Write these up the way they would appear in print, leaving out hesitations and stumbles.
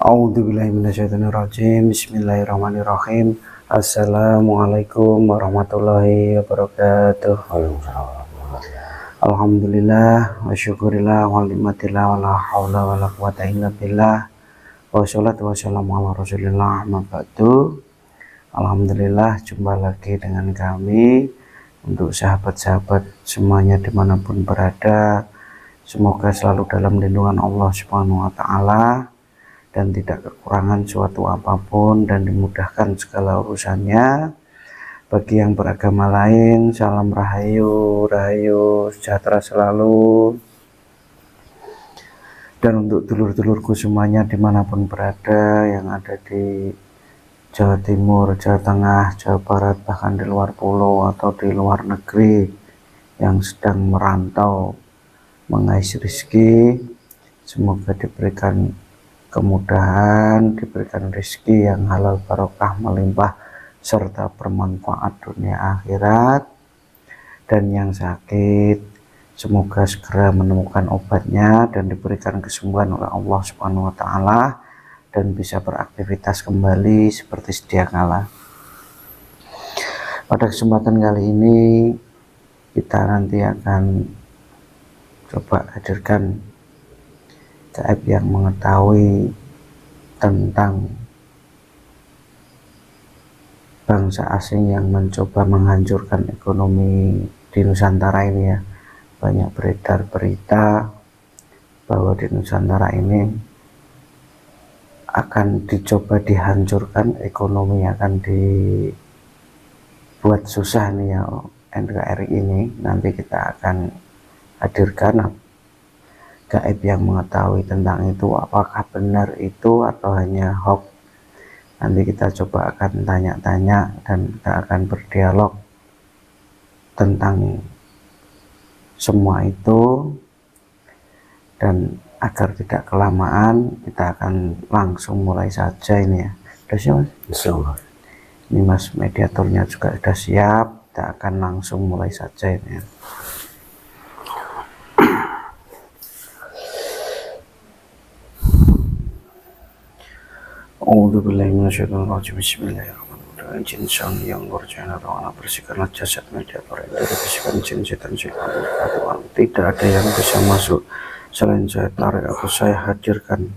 A'udzubillahiminasyaitonirrajim. Bismillahirrahmanirrahim. Assalamualaikum warahmatullahi wabarakatuh. Alhamdulillah wa syukurillah wa nikmatillah wa la haula wa la quwata illa billah. Wa sholatu wassalamu ala rasulillah amma ba'du. Alhamdulillah, jumpa lagi dengan kami. Untuk sahabat-sahabat semuanya dimanapun berada, semoga selalu dalam lindungan Allah Subhanahu wa Ta'ala dan tidak kekurangan suatu apapun dan dimudahkan segala urusannya. Bagi yang beragama lain, salam rahayu, sejahtera selalu. Dan untuk dulur-dulurku semuanya dimanapun berada, yang ada di Jawa Timur, Jawa Tengah, Jawa Barat, bahkan di luar pulau atau di luar negeri, yang sedang merantau mengais rezeki, semoga diberikan kemudahan, diberikan rezeki yang halal barokah melimpah serta bermanfaat dunia akhirat. Dan yang sakit semoga segera menemukan obatnya dan diberikan kesembuhan oleh Allah Subhanahu wa Ta'ala dan bisa beraktivitas kembali seperti sedia kala. Pada kesempatan kali ini kita nanti akan coba hadirkan gaib yang mengetahui tentang bangsa asing yang mencoba menghancurkan ekonomi di Nusantara ini ya. Banyak beredar berita bahwa di Nusantara ini akan dicoba dihancurkan, ekonomi akan dibuat susah nih ya NKRI ini. Nanti kita akan hadirkan gaib yang mengetahui tentang itu, apakah benar itu atau hanya hoax. Nanti kita coba akan tanya-tanya dan kita akan berdialog tentang semua itu. Dan agar tidak kelamaan, kita akan langsung mulai saja ini ya. Sudah siap Mas? Insyaallah. Ini Mas mediatornya juga sudah siap, kita akan langsung mulai saja ini ya. A'udzubillahiminasyaitonirrajim. Bismillahirrahmanirrahim. Jin sang yang berjana rawana, bersihkanlah jasad mediator dari bersihkan jin setan syaitan. Tidak ada yang bisa masuk selain saya. Tarik aku, saya hadirkan.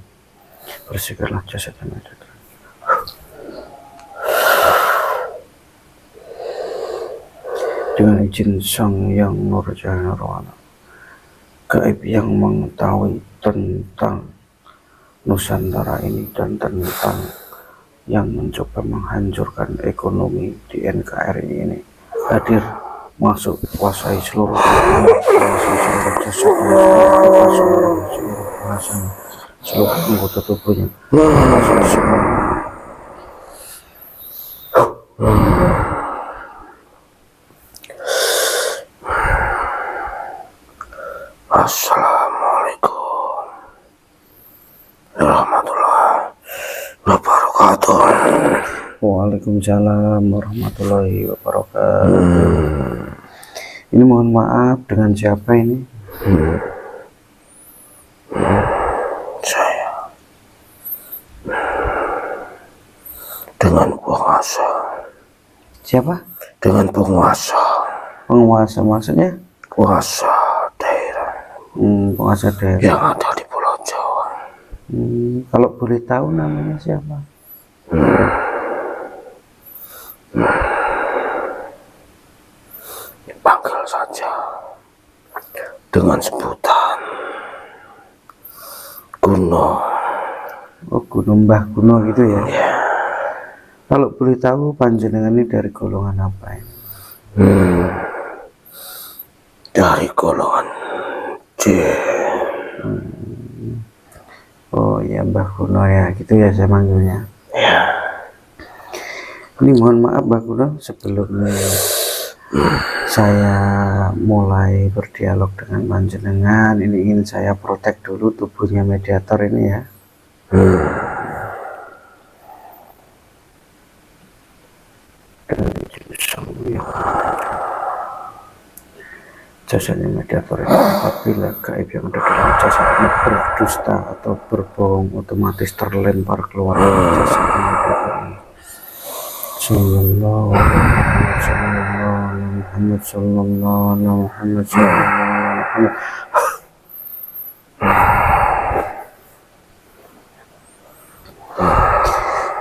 Bersihkanlah jasad mediator. Dengan izin sang yang nurjana rawana, gaib yang mengetahui tentang Nusantara ini dan tentang yang mencoba menghancurkan ekonomi di NKRI ini, hadir, masuk, kuasai seluruh seluruh anggota tubuhnya, Assalamualaikum warahmatullahi wabarakatuh. Waalaikumsalam warahmatullahi wabarakatuh. Ini mohon maaf, dengan siapa ini? Saya dengan penguasa. Siapa? Dengan penguasa. Penguasa maksudnya? Penguasa daerah. Penguasa daerah yang ada di Pulau Jawa. Kalau boleh tahu namanya siapa? Panggil saja dengan sebutan Kuno. Oh, Gunung Mbah Kuno gitu ya? Yeah. Kalau boleh tahu panjenengan ini dari golongan apa ini? Dari golongan J. Oh ya, Mbah Kuno ya, gitu ya saya manggilnya. Ya. Ini mohon maaf Mbah Kuno, sebelum saya mulai berdialog dengan panjenengan, ini ingin saya protek dulu tubuhnya mediator ini ya. Jasanya mediator ini apabila gaib yang ada dalam jasadnya berdusta atau berbohong, otomatis terlempar keluar dari jasad mediator ini. Sallallahu alaihi Muhammad, sallallahu alaihi Muhammad, sallallahu alaihi Muhammad.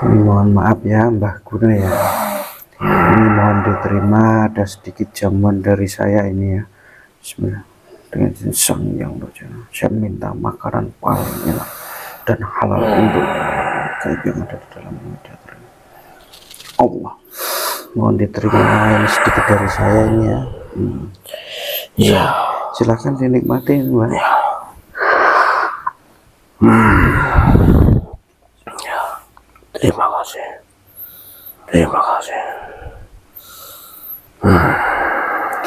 Ini mohon maaf ya Mbah Guna ya, ini mohon diterima, ada sedikit jamuan dari saya ini ya. Bismillah. Dengan sang yang berjaya, saya minta makanan paling enak dan halal untuk gaib yang ada di dalam mediator ini. Allah, mohon diterima ini sedikit dari saya ini ya. Ya, Silahkan dinikmatin Mbak. Ya, terima kasih. Terima kasih.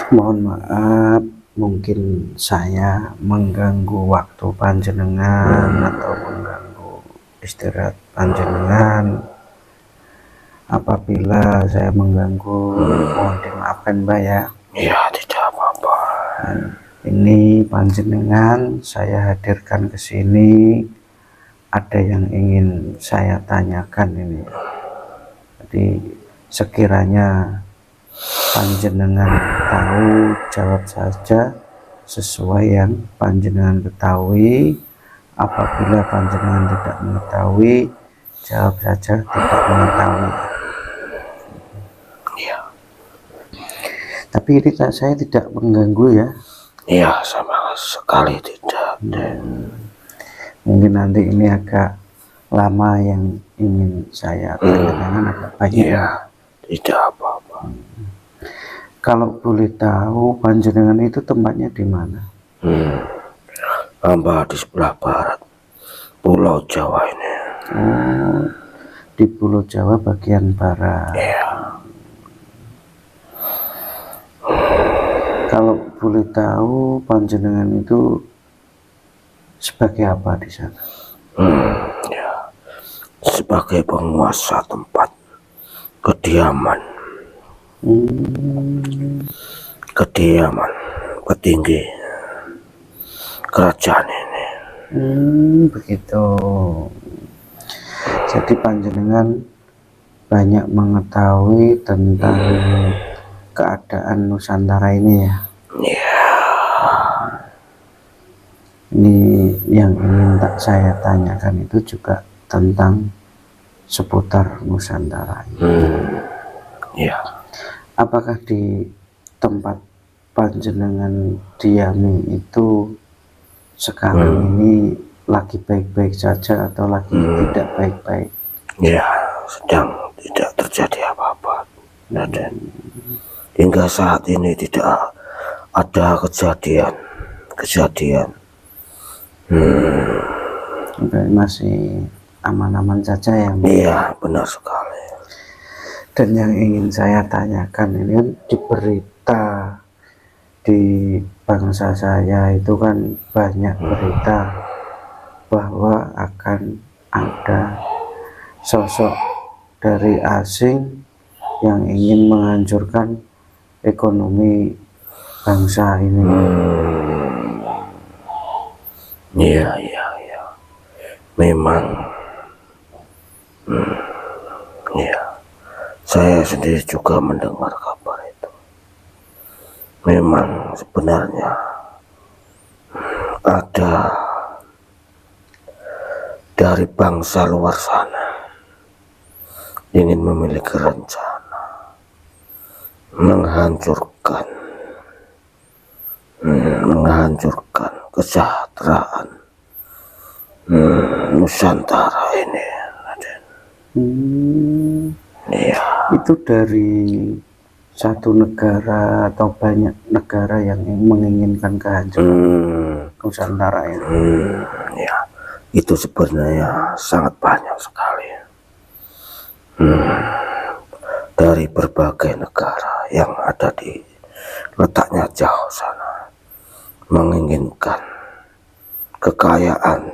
Mohon maaf, mungkin saya mengganggu waktu panjenengan atau mengganggu istirahat panjenengan. Apabila saya mengganggu, mohon dimaafkan Mbak ya. Ya, tidak apa-apa. Ini panjenengan saya hadirkan ke sini, ada yang ingin saya tanyakan ini. Jadi sekiranya panjenengan tahu, jawab saja sesuai yang panjenengan ketahui. Apabila panjenengan tidak mengetahui, jawab saja tidak mengetahui. Ya, Tapi ini saya tidak mengganggu ya. ya, sama sekali tidak. Mungkin nanti ini agak lama yang ingin saya tanyakan, agak banyak. Ya, tidak apa-apa. Kalau boleh tahu panjenengan itu tempatnya di mana? Hamba di sebelah barat Pulau Jawa ini. Oh, di Pulau Jawa bagian barat. Ya, Kalau boleh tahu panjenengan itu sebagai apa di sana? ya, sebagai penguasa tempat kediaman, kediaman petinggi kerajaan ini. Begitu. Jadi panjenengan banyak mengetahui tentang keadaan Nusantara ini ya. Ya, Ini yang ingin saya tanyakan itu juga tentang seputar Nusantara ini. ya, Apakah di tempat panjenengan diami itu sekarang ini lagi baik-baik saja atau lagi tidak baik-baik? ya, sedang tidak terjadi apa-apa. Dan hingga saat ini tidak ada kejadian. Masih aman-aman saja ya Mbak? Iya, benar sekali. Dan yang ingin saya tanyakan ini kan di berita di bangsa saya itu kan banyak berita bahwa akan ada sosok dari asing yang ingin menghancurkan ekonomi bangsa ini. Iya. Memang, ya, saya sendiri juga mendengar kabar itu. Memang sebenarnya ada dari bangsa luar sana ingin memiliki rencana menghancurkan kesejahteraan Nusantara ini, Raden. Iya. Itu dari satu negara atau banyak negara yang menginginkan kehancuran Nusantara ini? Ya, itu sebenarnya sangat banyak sekali. Dari berbagai negara yang ada di letaknya jauh sana menginginkan kekayaan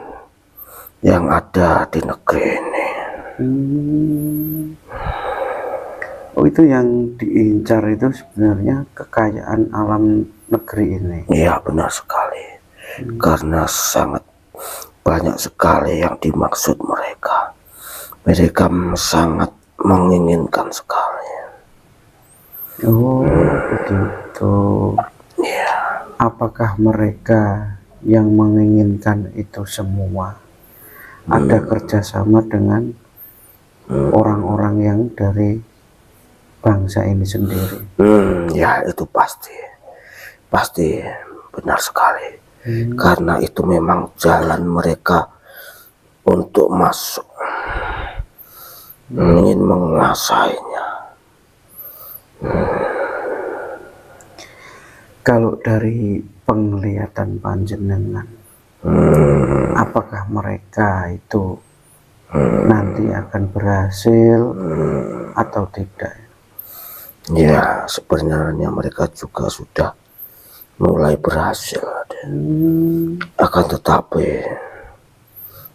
yang ada di negeri ini. Oh, itu yang diincar itu sebenarnya kekayaan alam negeri ini. Iya, benar sekali. Karena sangat banyak sekali yang dimaksud mereka. Mereka sangat menginginkan sekali. Oh, begitu. Iya. Apakah mereka yang menginginkan itu semua ada kerjasama dengan orang-orang yang dari bangsa ini sendiri? Ya, itu pasti benar sekali. Karena itu memang jalan mereka untuk masuk, ingin menguasainya. Kalau dari penglihatan panjenengan, apakah mereka itu nanti akan berhasil atau tidak? Ya, sebenarnya mereka juga sudah mulai berhasil. Akan tetapi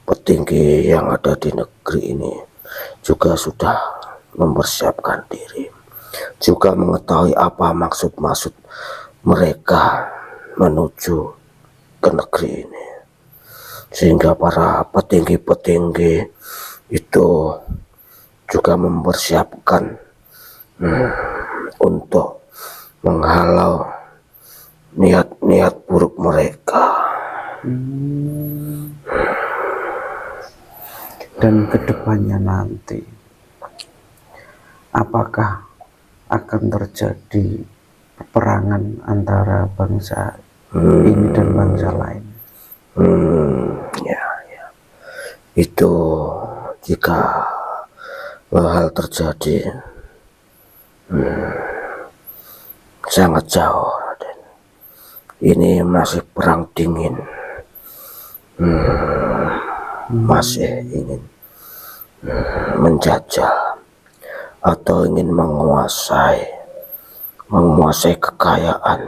petinggi yang ada di negeri ini juga sudah mempersiapkan diri, juga mengetahui apa maksud-maksud mereka menuju ke negeri ini, sehingga para petinggi-petinggi itu juga mempersiapkan untuk menghalau niat-niat buruk mereka. Dan kedepannya nanti, apakah akan terjadi peperangan antara bangsa ini dan bangsa lain? Ya. Itu jika hal terjadi sangat jauh, Raden. Ini masih perang dingin, masih ingin menjajah atau ingin menguasai kekayaan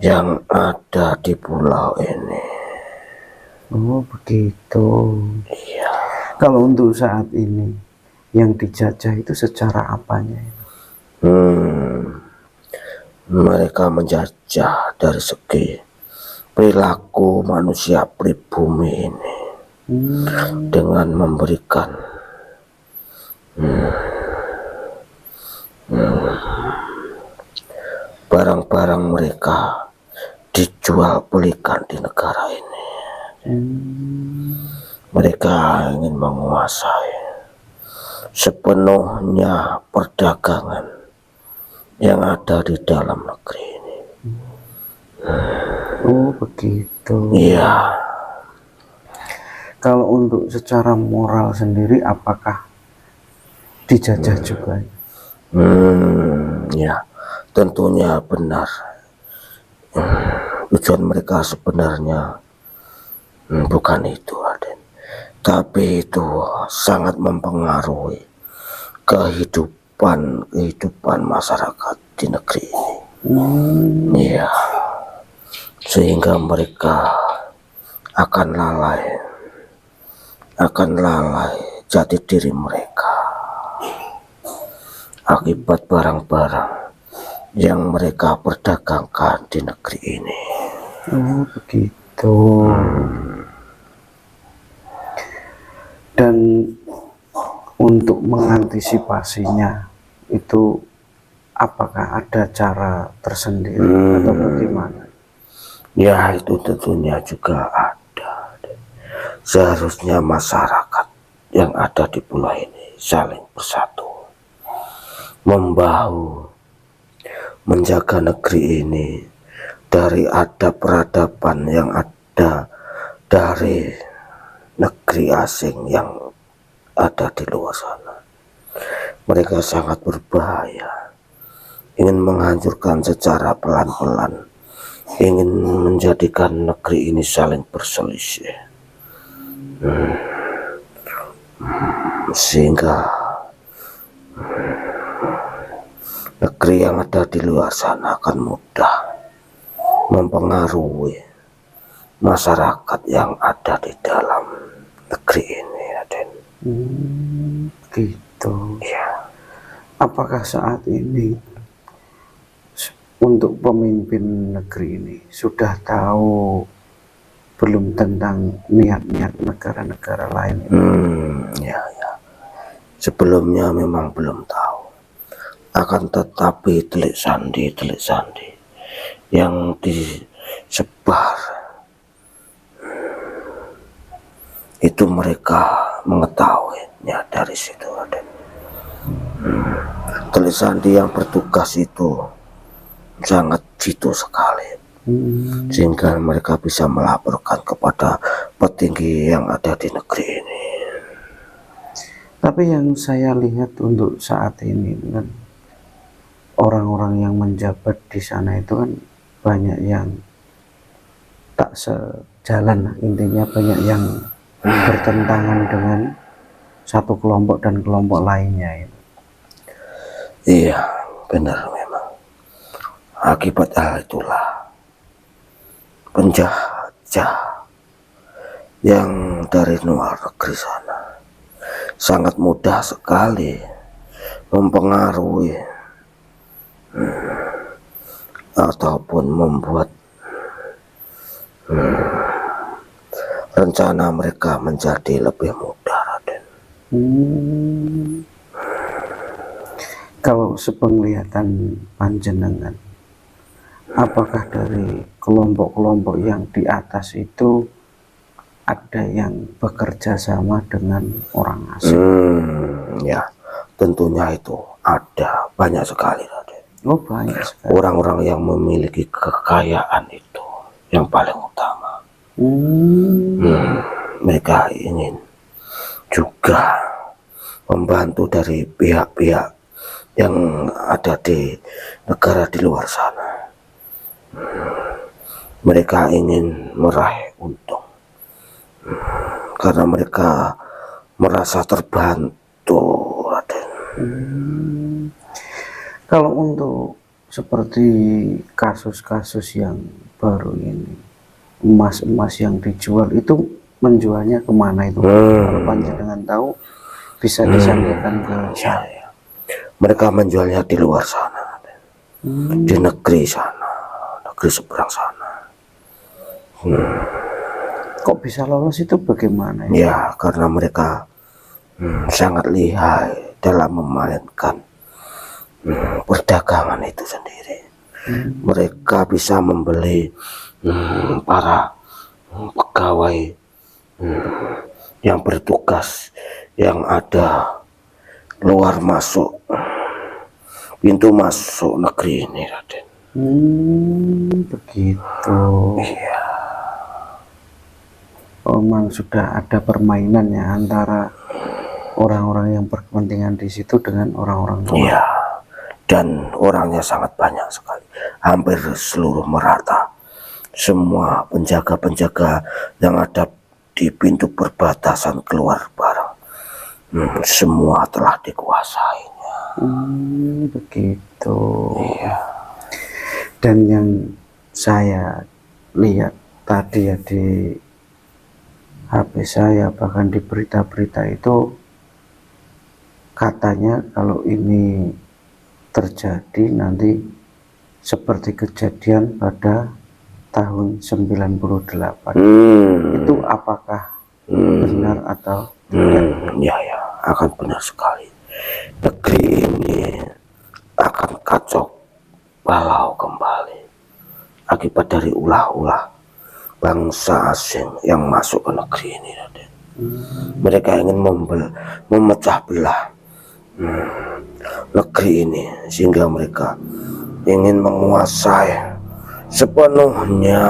yang ada di pulau ini. Oh, begitu. Iya. Kalau untuk saat ini yang dijajah itu secara apanya? Mereka menjajah dari segi perilaku manusia pribumi ini, dengan memberikan barang-barang mereka dijual belikan di negara ini. Mereka ingin menguasai sepenuhnya perdagangan yang ada di dalam negeri ini. Oh, begitu. Iya. Kalau untuk secara moral sendiri, apakah dijajah juga? Ya, tentunya benar. Tujuan mereka sebenarnya bukan itu, Raden. Tapi itu sangat mempengaruhi kehidupan masyarakat di negeri ini. Iya. Sehingga mereka akan lalai jati diri mereka akibat barang-barang yang mereka perdagangkan di negeri ini. Oh, begitu. Dan untuk mengantisipasinya itu, apakah ada cara tersendiri atau bagaimana? Ya, itu tentunya juga ada. Seharusnya masyarakat yang ada di pulau ini saling bersatu, membahu, menjaga negeri ini dari peradaban yang ada dari negeri asing yang ada di luar sana. Mereka sangat berbahaya, ingin menghancurkan secara pelan-pelan, ingin menjadikan negeri ini saling berselisih, sehingga negeri yang ada di luar sana akan mudah mempengaruhi masyarakat yang ada di dalam negeri ini, Raden. Gitu. Ya. Apakah saat ini untuk pemimpin negeri ini sudah tahu belum tentang niat-niat negara-negara lain? Ya. Sebelumnya memang belum tahu. Akan tetapi telik sandi yang disebar itu mereka mengetahuinya dari situ, Raden. Telik sandi yang bertugas itu sangat jitu sekali, sehingga mereka bisa melaporkan kepada petinggi yang ada di negeri ini. Tapi yang saya lihat untuk saat ini kan orang-orang yang menjabat di sana itu kan banyak yang tak sejalan, intinya banyak yang bertentangan dengan satu kelompok dan kelompok lainnya itu. Iya, benar memang. Akibat hal itulah penjajah yang dari luar negeri sana sangat mudah sekali mempengaruhi ataupun membuat rencana mereka menjadi lebih mudah, Raden. Kalau sepenglihatan panjenengan, apakah dari kelompok-kelompok yang di atas itu ada yang bekerja sama dengan orang asing? Ya, tentunya itu ada banyak sekali, Raden. Oh, banyak sekali. Orang-orang yang memiliki kekayaan itu yang paling utama. Mereka ingin juga membantu dari pihak-pihak yang ada di negara di luar sana. Mereka ingin meraih untung karena mereka merasa terbantu, Raden. Kalau untuk seperti kasus-kasus yang baru ini, emas-emas yang dijual itu menjualnya kemana itu? Kalau panjenengan tahu bisa disampaikan ke saya. Mereka menjualnya di luar sana, Raden. Di negeri sana, negeri seberang sana. Kok bisa lolos itu bagaimana? Ya, karena mereka sangat lihai dalam memainkan perdagangan itu sendiri. Mereka bisa membeli para pegawai yang bertugas yang ada luar masuk pintu masuk negeri ini, Raden. Begitu. Iya. Memang sudah ada permainan ya antara orang-orang yang berkepentingan di situ dengan orang-orang luar. Iya. Dan orangnya sangat banyak sekali, hampir seluruh merata. Semua penjaga-penjaga yang ada di pintu perbatasan keluar barang, semua telah dikuasainya. Begitu. Iya. Dan yang saya lihat tadi ya di HP saya, bahkan di berita-berita itu katanya kalau ini terjadi nanti seperti kejadian pada tahun 98. Itu apakah benar atau tidak? Ya, akan benar sekali. Negeri ini akan kacau balau kembali akibat dari ulah-ulah bangsa asing yang masuk ke negeri ini, Raden. Mereka ingin memecah belah negeri ini sehingga mereka ingin menguasai sepenuhnya.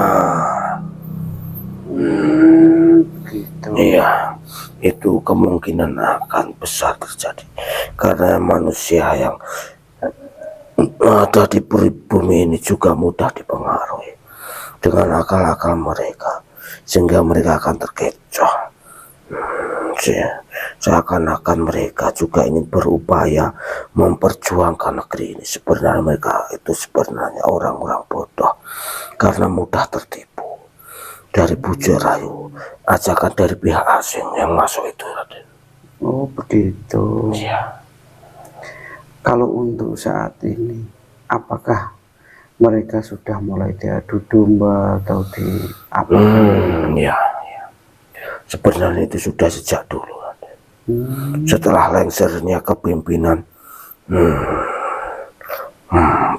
Gitu. Iya, itu kemungkinan akan besar terjadi karena manusia yang ada di bumi ini juga mudah dipengaruhi dengan akal-akal mereka, sehingga mereka akan terkecoh. Seakan-akan mereka juga ingin berupaya memperjuangkan negeri ini. Sebenarnya mereka itu sebenarnya orang-orang bodoh karena mudah tertipu dari bujuk rayu ajakan dari pihak asing yang masuk itu, Raden. Oh, begitu. Iya. Kalau untuk saat ini, apakah mereka sudah mulai diadu domba atau di apa? Ya, sebenarnya itu sudah sejak dulu, Raden. Setelah lengsernya kepimpinan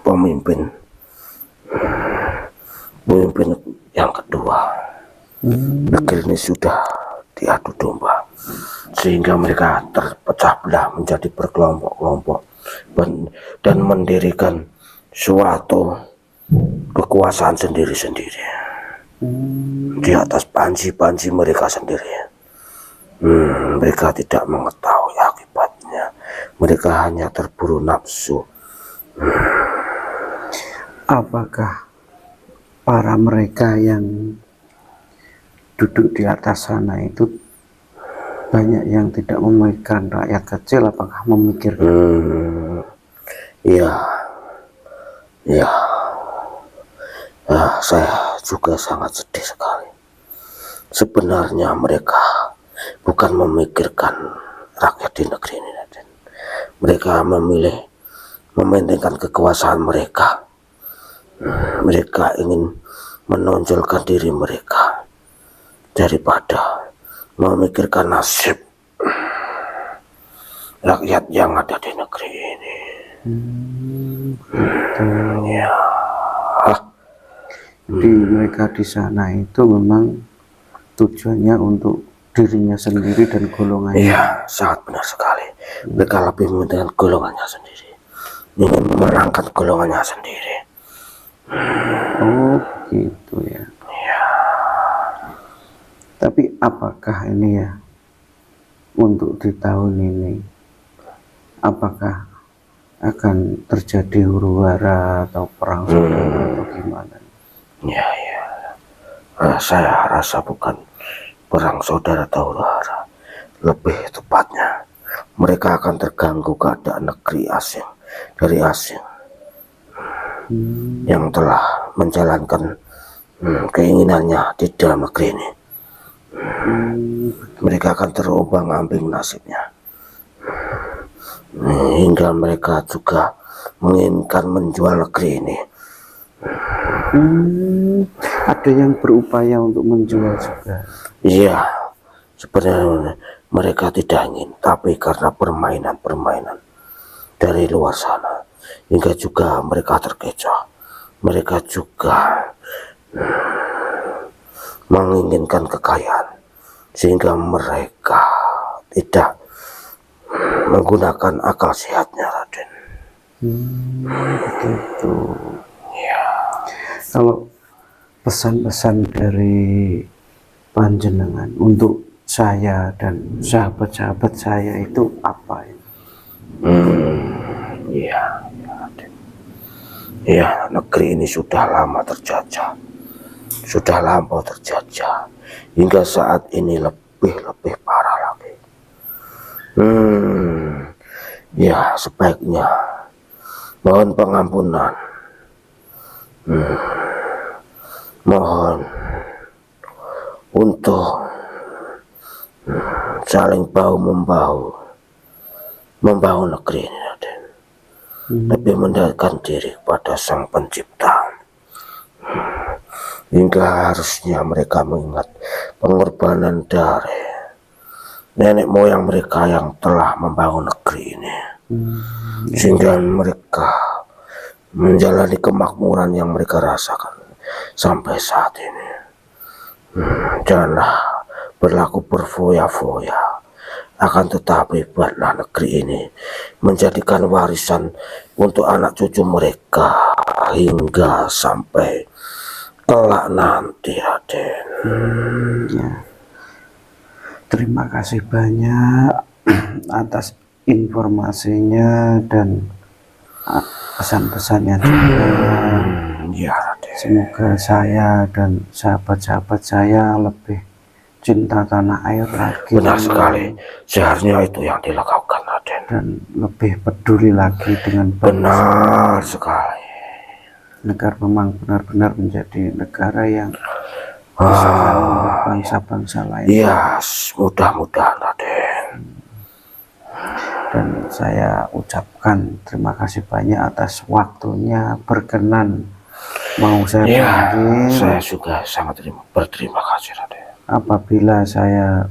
pemimpin yang kedua, negeri ini sudah diadu domba, sehingga mereka terpecah belah menjadi berkelompok-kelompok dan mendirikan suatu kekuasaan sendiri-sendiri di atas panji-panji mereka sendiri. Mereka tidak mengetahui akibatnya, mereka hanya terburu nafsu. Apakah para mereka yang duduk di atas sana itu banyak yang tidak memikirkan rakyat kecil? Apakah memikirkan? Ya, saya juga sangat sedih sekali. Sebenarnya mereka bukan memikirkan rakyat di negeri ini, Raden. Mereka memilih mementingkan kekuasaan mereka. Mereka ingin menonjolkan diri mereka daripada memikirkan nasib rakyat yang ada di negeri ini. Ya. Jadi mereka di sana itu memang tujuannya untuk dirinya sendiri dan golongannya. Iya, sangat benar sekali. Mereka lebih mementingkan golongannya sendiri, ingin memenangkan golongannya sendiri. Oh gitu ya. Tapi apakah ini ya, untuk di tahun ini apakah akan terjadi huru-hara atau perang saudara atau gimana? Ya, saya rasa bukan perang saudara atau huru-hara. Lebih tepatnya mereka akan terganggu keadaan negeri asing dari asing yang telah menjalankan keinginannya di dalam negeri ini. Mereka akan terombang-ambing nasibnya, hingga mereka juga menginginkan menjual negeri ini. Ada yang berupaya untuk menjual juga. Iya, sebenarnya mereka tidak ingin, tapi karena permainan-permainan dari luar sana, hingga juga mereka terkecoh. Mereka juga menginginkan kekayaan, sehingga mereka tidak menggunakan akal sehatnya, Raden. Begitu. Ya. Kalau pesan-pesan dari panjenengan untuk saya dan sahabat-sahabat saya itu apa ya? Iya, negeri ini sudah lama terjajah, sudah lampau terjajah, hingga saat ini lebih parah lagi. Ya, sebaiknya mohon pengampunan, mohon untuk saling bahu membahu negeri ini, Raden. Lebih mendekatkan diri kepada Sang Pencipta, hingga harusnya mereka mengingat pengorbanan dari nenek moyang mereka yang telah membangun negeri ini, sehingga mereka menjalani kemakmuran yang mereka rasakan sampai saat ini. Janganlah berlaku berfoya-foya, akan tetapi buatlah negeri ini menjadikan warisan untuk anak cucu mereka hingga sampai kelak nanti, Raden. Ya. Terima kasih banyak atas informasinya dan pesan-pesannya juga. Ya, Raden. Semoga saya dan sahabat-sahabat saya lebih cinta tanah air lagi. Benar sekali, seharusnya itu yang dilakukan, Raden. Dan lebih peduli lagi dengan bangsa. Benar sekali. Negara memang benar-benar menjadi negara yang bisa membuat bangsa-bangsa lain. Iya, mudah-mudahan, Raden. Dan saya ucapkan terima kasih banyak atas waktunya berkenan Mau saya Ya, panggil saya juga sangat berterima kasih, Raden. apabila saya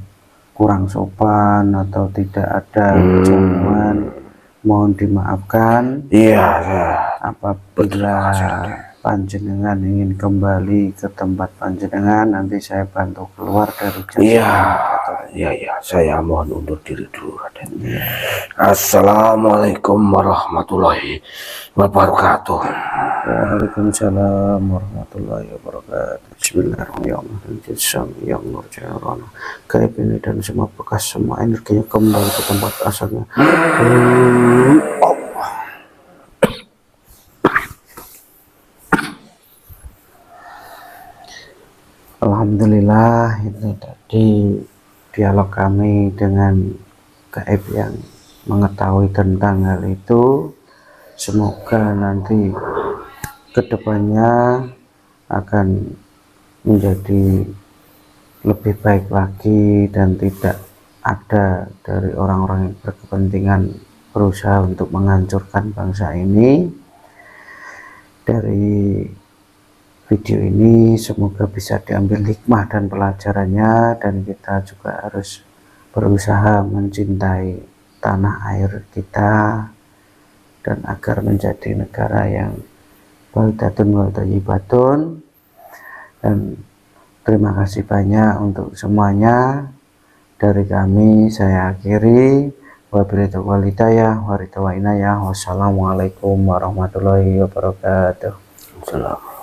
kurang sopan atau tidak ada jamuan, mohon dimaafkan. Iya, saya Apabila berterima kasih, Raden. panjenengan ingin kembali ke tempat panjenengan, nanti saya bantu keluar dari jasa Iya, navigator. iya, saya mohon undur diri dulu, Raden. Assalamualaikum warahmatullahi wabarakatuh. Waalaikumsalam warahmatullahi wabarakatuh. Bismillahirrahmanirrahim. Gaib ini dan semua bekas, semua energinya kembali ke tempat asalnya. Alhamdulillah, ini tadi dialog kami dengan gaib yang mengetahui tentang hal itu. Semoga nanti kedepannya akan menjadi lebih baik lagi dan tidak ada dari orang-orang yang berkepentingan berusaha untuk menghancurkan bangsa ini. Dari video ini semoga bisa diambil hikmah dan pelajarannya, dan kita juga harus berusaha mencintai tanah air kita dan agar menjadi negara yang baldatun wa thayyibatun. Dan terima kasih banyak untuk semuanya. Dari kami saya akhiri, wabillahi taufiq wal hidayah. Wassalamualaikum warahmatullahi wabarakatuh. Assalamualaikum.